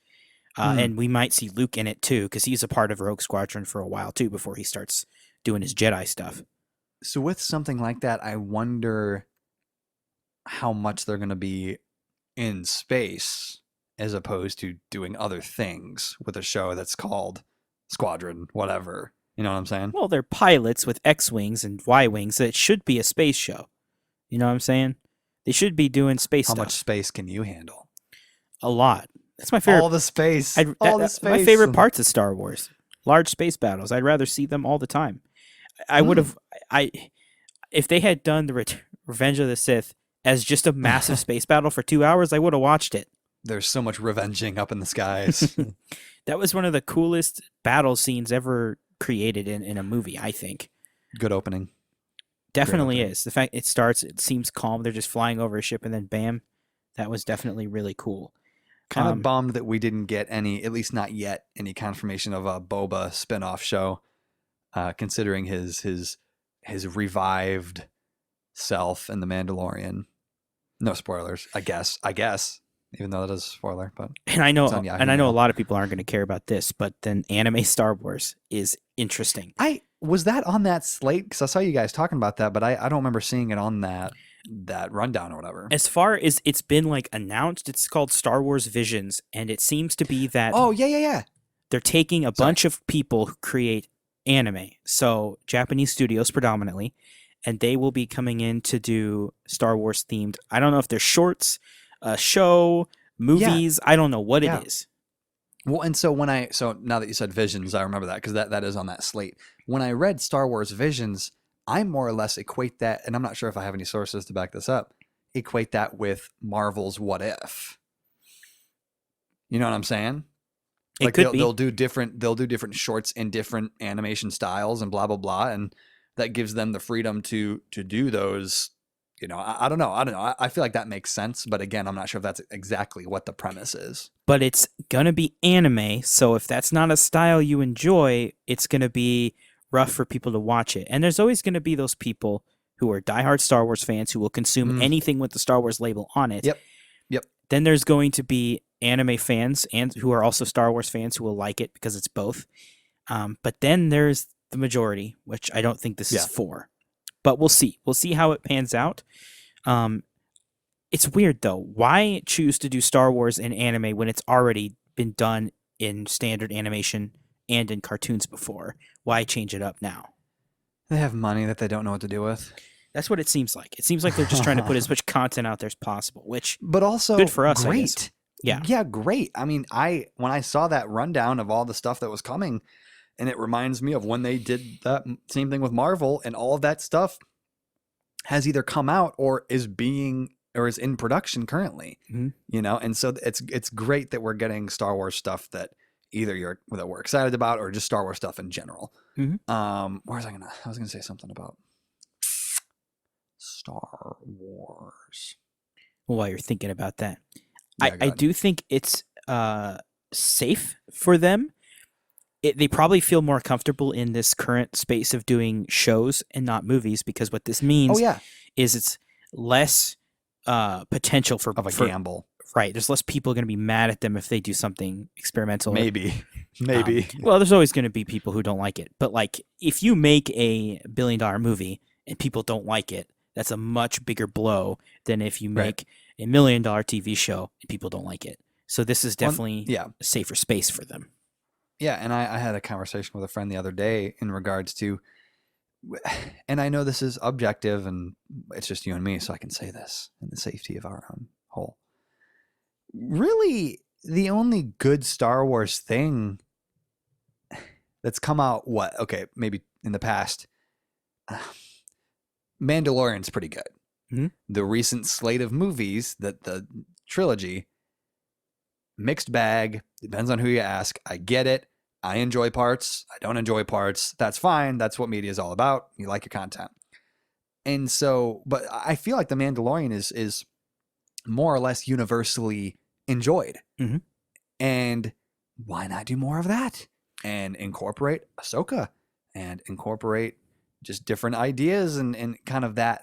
And we might see Luke in it too, because he's a part of Rogue Squadron for a while too before he starts doing his Jedi stuff. So with something like that, I wonder how much they're going to be in space as opposed to doing other things with a show that's called Squadron, whatever. You know what I'm saying? Well, they're pilots with X-Wings and Y-Wings, so it should be a space show. You know what I'm saying? They should be doing space stuff. How much space can you handle? A lot. That's my favorite. All the space. My favorite parts of Star Wars. Large space battles. I'd rather see them all the time. I would have... If they had done the Revenge of the Sith as just a massive space battle for 2 hours, I would have watched it. There's so much revenging up in the skies. That was one of the coolest battle scenes ever created in a movie, I think. Good opening. Definitely is. The fact it seems calm. They're just flying over a ship and then bam. That was definitely really cool. Kind of bummed that we didn't get any, at least not yet, any confirmation of a Boba spinoff show, considering his revived self in The Mandalorian. No spoilers, I guess. Even though that is a spoiler, but I know a lot of people aren't going to care about this, but then anime Star Wars is interesting. Was that on that slate? Because I saw you guys talking about that, but I don't remember seeing it on that rundown or whatever. As far as it's been like announced, it's called Star Wars Visions, and it seems to be that. Oh yeah. They're taking a bunch of people who create anime, so Japanese studios predominantly, and they will be coming in to do Star Wars themed. I don't know if they're shorts, a show, movies. I don't know what it is. Well, and so now that you said Visions, I remember that because that is on that slate. When I read Star Wars Visions, I more or less equate that, and I'm not sure if I have any sources to back this up, equate that with Marvel's What If. You know what I'm saying? It could be. They'll do different shorts in different animation styles and blah blah blah, and that gives them the freedom to do those. I don't know. I feel like that makes sense, but again, I'm not sure if that's exactly what the premise is. But it's gonna be anime, so if that's not a style you enjoy, it's gonna be rough for people to watch it. And there's always gonna be those people who are diehard Star Wars fans who will consume anything with the Star Wars label on it. Yep. Then there's going to be anime fans and who are also Star Wars fans who will like it because it's both. But then there's the majority, which I don't think this is Yeah. for. But we'll see. We'll see how it pans out. Um, it's weird though. Why choose to do Star Wars in anime when it's already been done in standard animation and in cartoons before? Why change it up now? They have money that they don't know what to do with. That's what it seems like. It seems like they're just trying to put as much content out there as possible, which But also good for us, I guess. great. Yeah. Yeah, great. I mean, when I saw that rundown of all the stuff that was coming, and it reminds me of when they did that same thing with Marvel, and all of that stuff has either come out or is in production currently. Mhm. You know, and so it's great that we're getting Star Wars stuff that either that we're excited about or just Star Wars stuff in general. Mhm. I was gonna say something about Star Wars. Well, while you're thinking about that, Yeah, go I ahead. do think it's safe for them. They probably feel more comfortable in this current space of doing shows and not movies, because what this Oh means yeah, is it's less potential for of a gamble. right. There's less people going to be mad at them if they do something experimental. Maybe. Maybe. Well, there's always going to be people who don't like it. But like, if you make a $1 billion movie and people don't like it, that's a much bigger blow than if you Right. make a $1 million TV show and people don't like it. So this is Well, definitely yeah. a safer space for them. Yeah. And I had a conversation with a friend the other day in regards to, and I know this is objective and it's just you and me, so I can say this in the safety of our own hole. Really, the only good Star Wars thing that's come out, maybe in the past, Mandalorian's pretty good. Mhm. The recent slate of movies, the trilogy, mixed bag, depends on who you ask. I get it. I enjoy parts. I don't enjoy parts. That's fine. That's what media is all about. You like your content. And so, but I feel like The Mandalorian is more or less universally enjoyed. Mhm. And why not do more of that? And incorporate Ahsoka and incorporate just different ideas and kind of that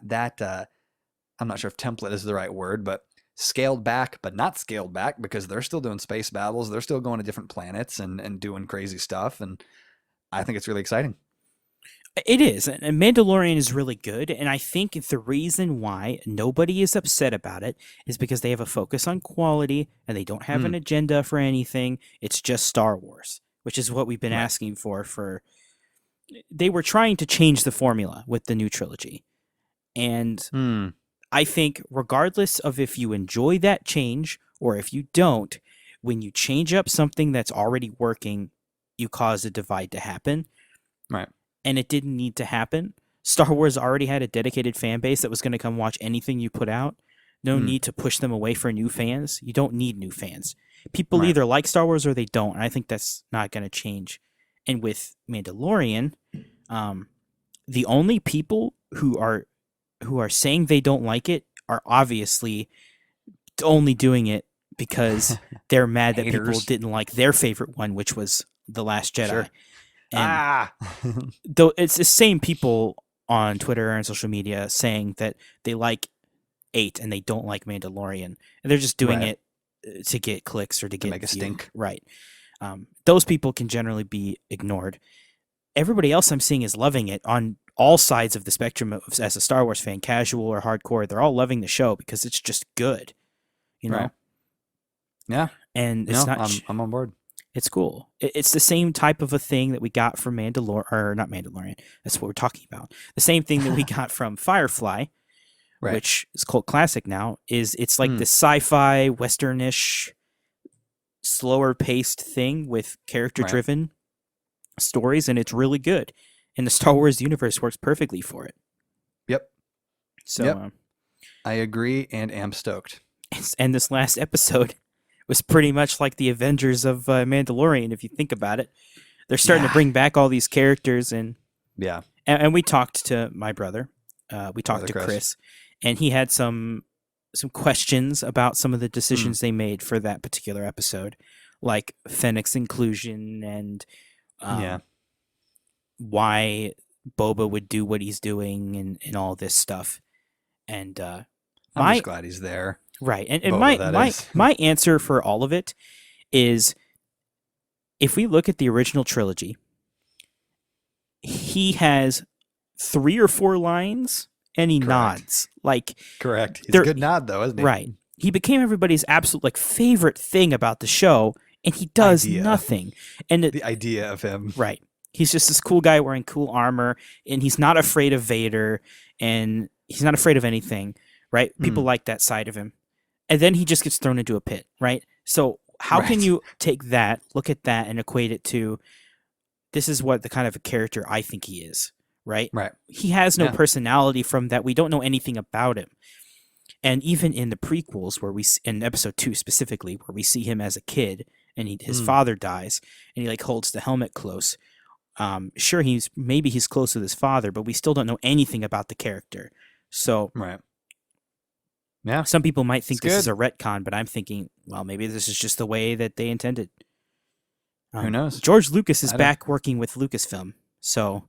I'm not sure if template is the right word, but scaled back, but not scaled back, because they're still doing space battles. They're still going to different planets and doing crazy stuff. And I think it's really exciting. It is. And Mandalorian is really good. And I think the reason why nobody is upset about it is because they have a focus on quality and they don't have an agenda for anything. It's just Star Wars, which is what we've been Right. asking for. They were trying to change the formula with the new trilogy. And I think regardless of if you enjoy that change or if you don't, when you change up something that's already working, you cause a divide to happen. Right. And it didn't need to happen. Star Wars already had a dedicated fan base that was going to come watch anything you put out. No need to push them away for new fans. You don't need new fans. People either like Star Wars or they don't. And I think that's not going to change. And with Mandalorian, the only people who are saying they don't like it are obviously only doing it because they're mad that people Haters. didn't like their favorite one, which was The Last Jedi. Sure. And though it's the same people on Twitter and social media saying that they like 8 and they don't like Mandalorian, and they're just doing it to get clicks or to get make a stink. Right. Those people can generally be ignored. Everybody else I'm seeing is loving it on all sides of the spectrum. As a Star Wars fan, casual or hardcore, they're all loving the show because it's just good. You know. Right. Yeah. And it's I'm on board. It's cool. It's the same type of a thing that we got from not Mandalorian. That's what we're talking about. The same thing that we got from Firefly, which is cult classic now. It's like the sci-fi westernish, slower paced thing with character driven stories, and it's really good. And the Star Wars universe works perfectly for it. Yep. So I agree and am stoked. And this last episode was pretty much like the Avengers of Mandalorian, if you think about it. They're starting to bring back all these characters, and we talked to my brother. We talked to Chris, and he had some questions about some of the decisions they made for that particular episode, like Fennec's inclusion and why Boba would do what he's doing and all this stuff. And I'm just glad he's there. Right. And my answer for all of it is, if we look at the original trilogy, he has 3 or 4 lines and he Correct. nods. Like Correct. He's a they're good nod though, isn't right. he? He became everybody's absolute like favorite thing about the show, and he does Idea. nothing. And The idea of him. right. He's just this cool guy wearing cool armor, and he's not afraid of Vader, and he's not afraid of anything, right? People Mm, like that side of him. And then he just gets thrown into a pit, right? So how can right. you take that, look at that, and equate it to this is what the kind of a character I think he is, right? Right. He has no Yeah. personality from that. We don't know anything about him. And even in the prequels, where in episode 2 specifically, where we see him as a kid and his Mm, father dies and he like holds the helmet close. Sure, he's close with his father, but we still don't know anything about the character. So right. Yeah. some people might It's think this is good. a retcon, but I'm thinking, well, maybe this is just the way that they intended. Who knows? George Lucas is I don't. back working with Lucasfilm, so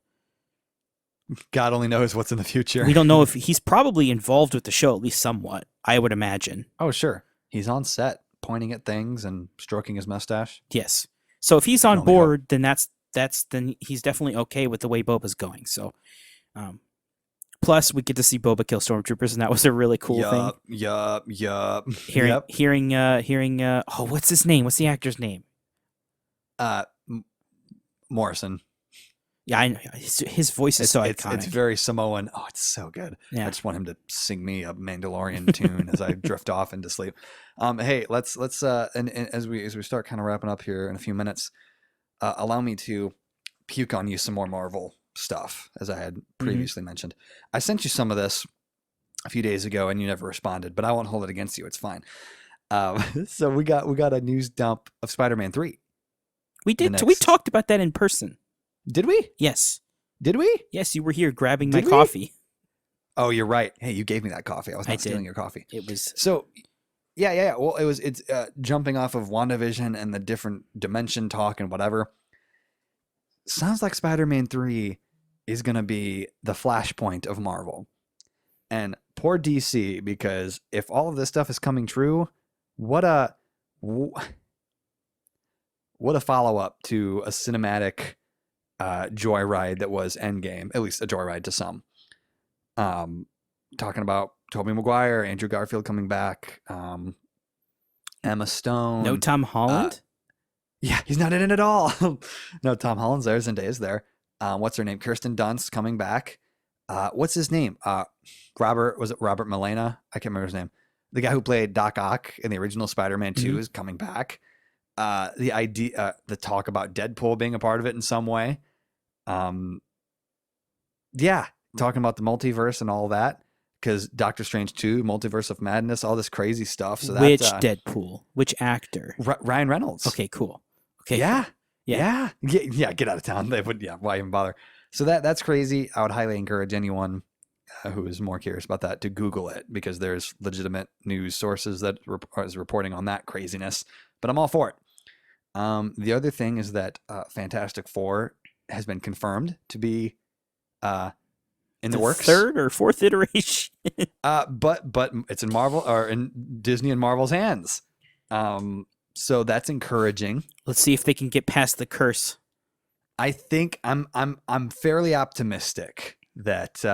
God only knows what's in the future. we don't know if he's probably involved with the show at least somewhat. I would imagine. Oh, sure. He's on set, pointing at things and stroking his mustache. Yes. So if he's Can on only hope. board, then then he's definitely okay with the way Boba's going. So, um, plus we get to see Boba kill stormtroopers, and that was a really cool thing. Yup. Hearing. Oh, what's his name? What's the actor's name? Uh, Yeah, Morrison. I know. His voice is so iconic. It's very Samoan. Oh, it's so good. Yeah. I just want him to sing me a Mandalorian tune as I drift off into sleep. Hey, let's and as we start kind of wrapping up here in a few minutes, allow me to puke on you some more Marvel stuff, as I had previously mentioned. I sent you some of this a few days ago, and you never responded, but I won't hold it against you. It's fine. So we got a news dump of Spider-Man 3. We did. We talked about that in person. Did we? Yes. Did we? Yes, you were here grabbing my Did we? coffee. Oh, you're right. Hey, you gave me that coffee. I was I not stealing did. your coffee. It was So, yeah. Well, it's jumping off of WandaVision and the different dimension talk and whatever. Sounds like Spider-Man 3 is going to be the flashpoint of Marvel. And poor DC, because if all of this stuff is coming true, what a follow-up to a cinematic joyride that was Endgame, at least a joyride to some. Talking about Tobey Maguire, Andrew Garfield coming back, Emma Stone. no Tom Holland. Yeah, he's not in it at all. No, Tom Holland's there. Zendaya's there. What's her name? Kirsten Dunst coming back. What's his name? Was it Robert Molina? I can't remember his name. The guy who played Doc Ock in the original Spider-Man 2 is coming back. The talk about Deadpool being a part of it in some way. Yeah, talking about the multiverse and all that, because Doctor Strange 2, Multiverse of Madness, all this crazy stuff. So Which that's Deadpool? Which actor? Ryan Reynolds. Okay, cool. Okay. Yeah. Cool. Yeah. Get out of town. They would. Yeah. Why even bother? So that's crazy. I would highly encourage anyone who is more curious about that to Google it, because there's legitimate news sources that is reporting on that craziness. But I'm all for it. The other thing is that Fantastic Four has been confirmed to be in the works. Third or fourth iteration. But it's in Marvel or in Disney and Marvel's hands. So that's encouraging. Let's see if they can get past the curse. I think I'm fairly optimistic that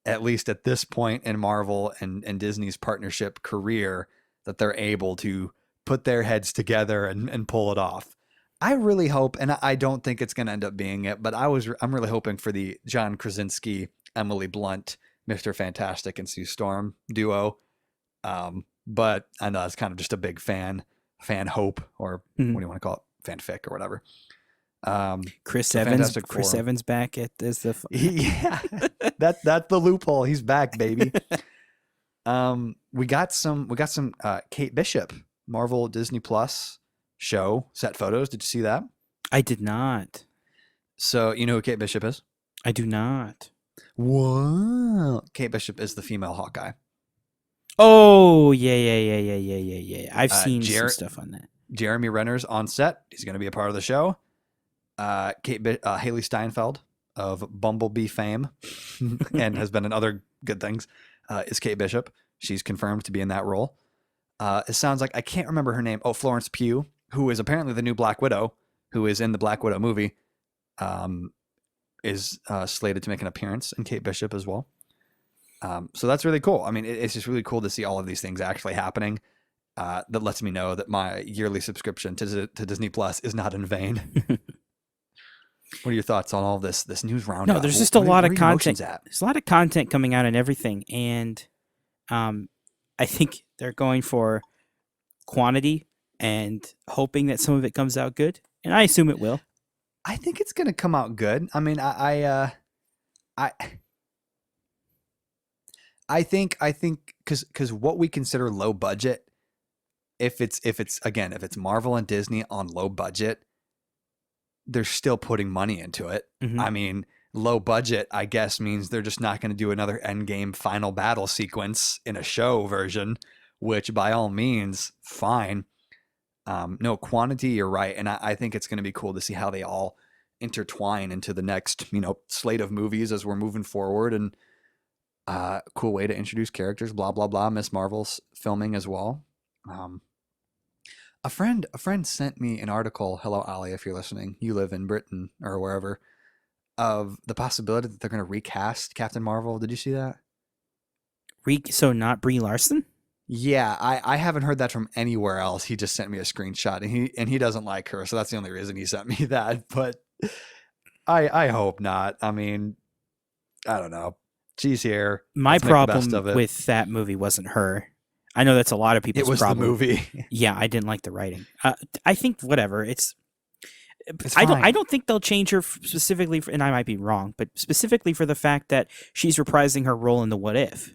at least at this point in Marvel and Disney's partnership career, that they're able to put their heads together and pull it off. I really hope, and I don't think it's going to end up being it, but I'm really hoping for the John Krasinski, Emily Blunt, Mr. Fantastic, and Sue Storm duo. But I know it's kind of just a big fan hope, or what do you want to call it, fanfic or whatever. Chris so Evans. Fantastic Chris Four. Evans back at as the. Yeah, that's the loophole. He's back, baby. We got some Kate Bishop, Marvel Disney Plus show set photos. Did you see that? I did not. So you know who Kate Bishop is? I do not. Wow. Kate Bishop is the female Hawkeye. Oh yeah. I've seen some stuff on that. Jeremy Renner's on set. He's going to be a part of the show. Haley Steinfeld of Bumblebee fame and has been in other good things is Kate Bishop. She's confirmed to be in that role. It sounds like, I can't remember her name. Oh, Florence Pugh, who is apparently the new Black Widow, who is in the Black Widow movie, is slated to make an appearance, and Kate Bishop as well. So that's really cool. I mean, it's just really cool to see all of these things actually happening. That lets me know that my yearly subscription to Disney Plus is not in vain. What are your thoughts on all this news roundup? No, there's just a lot of content. At? There's a lot of content coming out and everything, and I think they're going for quantity and hoping that some of it comes out good, and I assume it will. I think it's going to come out good. I mean, I think because what we consider low budget, if it's Marvel and Disney on low budget, they're still putting money into it. Mm-hmm. I mean, low budget, I guess, means they're just not going to do another Endgame final battle sequence in a show version, which by all means, fine. No, quantity, you're right. And I think it's going to be cool to see how they all intertwine into the next, slate of movies as we're moving forward. And cool way to introduce characters, blah, blah, blah. Miss Marvel's filming as well. A friend sent me an article. Hello, Ali, if you're listening. You live in Britain or wherever. Of the possibility that they're going to recast Captain Marvel. Did you see that? So not Brie Larson? Yeah, I haven't heard that from anywhere else. He just sent me a screenshot, and he doesn't like her, so that's the only reason he sent me that. But I hope not. I mean, I don't know. She's here. My problem with that movie wasn't her. I know that's a lot of people's problem. It was the movie. Yeah, I didn't like the writing. I think whatever. It's I don't think they'll change her specifically, and I might be wrong, but specifically for the fact that she's reprising her role in the What If.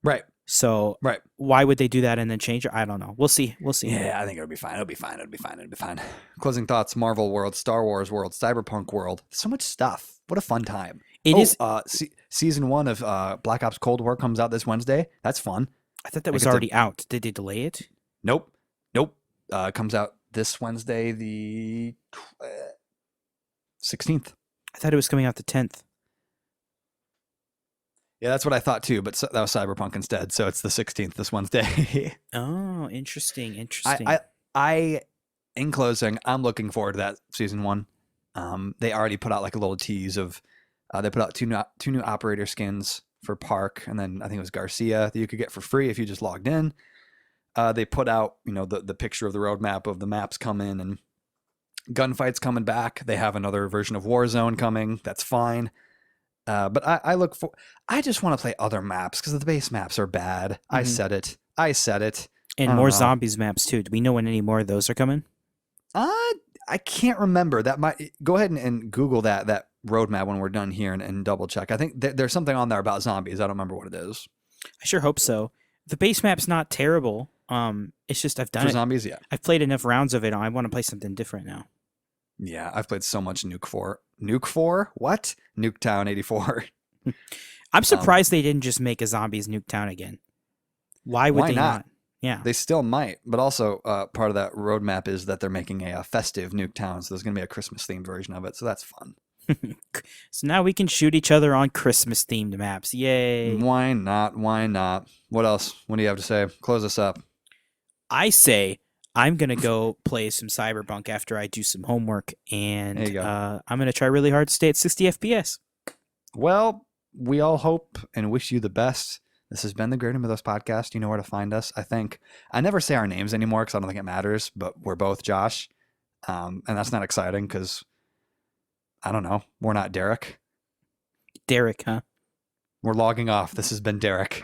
Right. So right. Why would they do that and then change her? I don't know. We'll see. Yeah, I think it'll be fine. It'll be fine. Closing thoughts: Marvel world, Star Wars world, Cyberpunk world. So much stuff. What a fun time. It is. Season 1 of Black Ops Cold War comes out this Wednesday. That's fun. I thought that was already out. Did they delay it? Nope. Comes out this Wednesday, the 16th. I thought it was coming out the 10th. Yeah, that's what I thought too, but that was Cyberpunk instead. So it's the 16th this Wednesday. Oh, interesting. In closing, I'm looking forward to that season 1. They already put out like a little tease of, they put out two new operator skins for Park, and then I think it was Garcia that you could get for free if you just logged in. They put out, the picture of the roadmap of the maps coming and gunfights coming back. They have another version of Warzone coming. That's fine. But I just want to play other maps because the base maps are bad. Mm-hmm. I said it. And more zombies maps too. Do we know when any more of those are coming? I can't remember. That might go ahead and Google that roadmap when we're done here and double check. I think there's something on there about zombies. I don't remember what it is. I sure hope so. The base map's not terrible. It's just I've done for it. Zombies, yeah. I've played enough rounds of it. I want to play something different now. Yeah, I've played so much Nuke 4. Nuke 4? What? Nuketown 84. I'm surprised they didn't just make a Zombies Nuketown again. Why would they not? Yeah. They still might, but also part of that roadmap is that they're making a festive Nuketown, so there's going to be a Christmas-themed version of it, so that's fun. So now we can shoot each other on Christmas-themed maps. Yay. Why not? What else? What do you have to say? Close us up. I say I'm going to go play some Cyberpunk after I do some homework, and I'm going to try really hard to stay at 60 FPS. Well, we all hope and wish you the best. This has been the Greater Mythos Podcast. You know where to find us, I think. I never say our names anymore because I don't think it matters, but we're both Josh, and that's not exciting because, I don't know, we're not Derek. Derek, huh? We're logging off. This has been Derek.